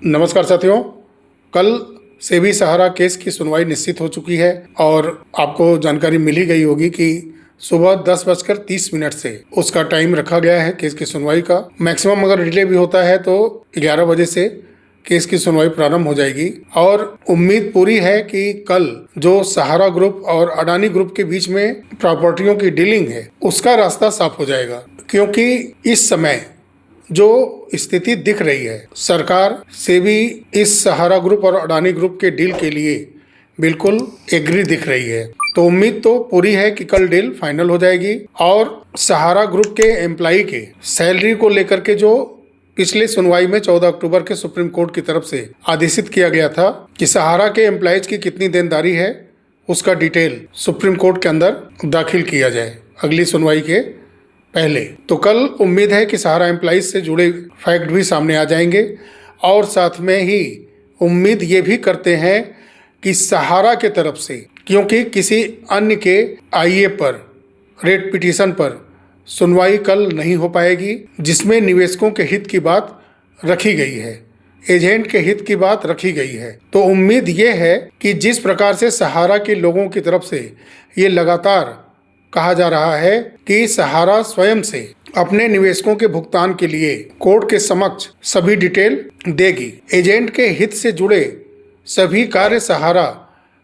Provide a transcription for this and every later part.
नमस्कार साथियों, कल सेबी सहारा केस की सुनवाई निश्चित हो चुकी है और आपको जानकारी मिली गई होगी कि सुबह 10:30 से उसका टाइम रखा गया है केस की सुनवाई का। मैक्सिमम अगर डिले भी होता है तो 11 बजे से केस की सुनवाई प्रारंभ हो जाएगी और उम्मीद पूरी है कि कल जो सहारा ग्रुप और अडानी ग्रुप के बीच में प्रॉपर्टियों की डीलिंग है उसका रास्ता साफ हो जाएगा, क्योंकि इस समय जो स्थिति दिख रही है, सरकार सेबी इस सहारा ग्रुप और अडानी ग्रुप के डील के लिए बिल्कुल एग्री दिख रही है। तो उम्मीद तो पूरी है कि कल डील फाइनल हो जाएगी और सहारा ग्रुप के एम्प्लॉई के सैलरी को लेकर के जो पिछले सुनवाई में 14 अक्टूबर के सुप्रीम कोर्ट की तरफ से आदेशित किया गया था कि सहारा के एम्प्लॉयज की कितनी देनदारी है, उसका डिटेल सुप्रीम कोर्ट के अंदर दाखिल किया जाए अगली सुनवाई के पहले। तो कल उम्मीद है कि सहारा एम्प्लॉइज से जुड़े फैक्ट भी सामने आ जाएंगे और साथ में ही उम्मीद ये भी करते हैं कि सहारा के तरफ से, क्योंकि किसी अन्य के आईए पर रेट पिटीशन पर सुनवाई कल नहीं हो पाएगी, जिसमें निवेशकों के हित की बात रखी गई है, एजेंट के हित की बात रखी गई है। तो उम्मीद ये है कि जिस प्रकार से सहारा के लोगों की तरफ से ये लगातार कहा जा रहा है कि सहारा स्वयं से अपने निवेशकों के भुगतान के लिए कोर्ट के समक्ष सभी डिटेल देगी, एजेंट के हित से जुड़े सभी कार्य सहारा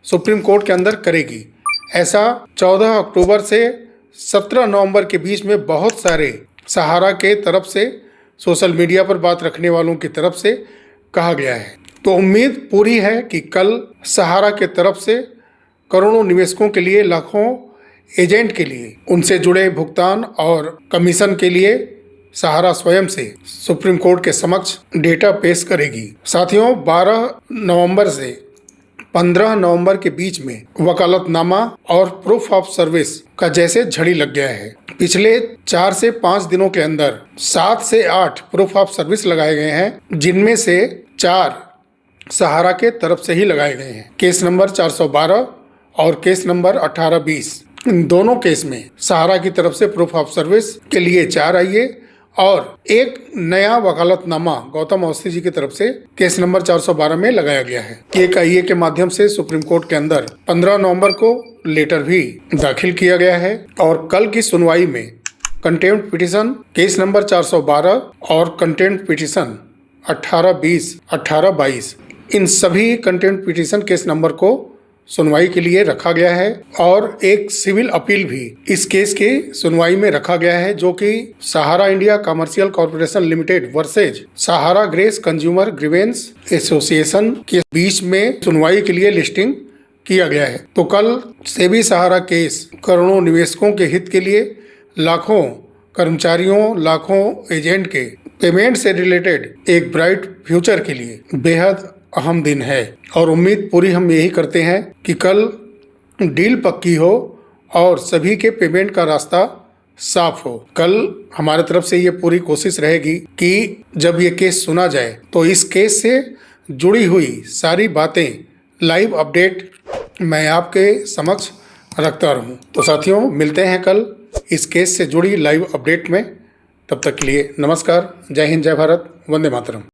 सुप्रीम कोर्ट के अंदर करेगी। ऐसा 14 अक्टूबर से 17 नवंबर के बीच में बहुत सारे सहारा के तरफ से, सोशल मीडिया पर बात रखने वालों की तरफ से कहा गया है। तो उम्मीद पूरी है कि कल सहारा के तरफ से करोड़ों निवेशकों के लिए, लाखों एजेंट के लिए, उनसे जुड़े भुगतान और कमीशन के लिए सहारा स्वयं से सुप्रीम कोर्ट के समक्ष डेटा पेश करेगी। साथियों, 12 नवंबर से 15 नवंबर के बीच में वकालतनामा और प्रूफ ऑफ सर्विस का जैसे झड़ी लग गया है। पिछले 4 से 5 दिनों के अंदर 7 से 8 प्रूफ ऑफ सर्विस लगाए गए हैं, जिनमें से 4 सहारा के तरफ से ही लगाए गए हैं। केस नंबर 412 और केस नंबर 1820, इन दोनों केस में सहारा की तरफ से प्रूफ ऑफ सर्विस के लिए 4 आईए और एक नया वकालतनामा गौतम अवस्थी जी की तरफ से केस नंबर 412 में लगाया गया है। एक आईए के माध्यम से सुप्रीम कोर्ट के अंदर 15 नवंबर को लेटर भी दाखिल किया गया है और कल की सुनवाई में कंटेम्प्ट पिटीशन केस नंबर 412 और कंटेम्प्ट पिटीशन 1820, 1822, इन सभी कंटेम्प्ट पिटीशन केस नंबर को सुनवाई के लिए रखा गया है और एक सिविल अपील भी इस केस के सुनवाई में रखा गया है, जो कि Sahara India commercial corporation limited versus Sahara grace consumer grievance association के बीच में सुनवाई के लिए लिस्टिंग किया गया है। तो कल सेबी सहारा केस करोड़ों निवेशकों के हित के लिए, लाखों कर्मचारियों, लाखों एजेंट के पेमेंट से रिलेटेड एक ब्राइट फ्यूचर के लिए बेहद अहम दिन है और उम्मीद पूरी हम यही करते हैं कि कल डील पक्की हो और सभी के पेमेंट का रास्ता साफ हो। कल हमारे तरफ से ये पूरी कोशिश रहेगी कि जब ये केस सुना जाए तो इस केस से जुड़ी हुई सारी बातें, लाइव अपडेट मैं आपके समक्ष रखता रहूं। तो साथियों, मिलते हैं कल इस केस से जुड़ी लाइव अपडेट में। तब तक के लिए नमस्कार, जय हिंद, जय भारत, वंदे मातरम।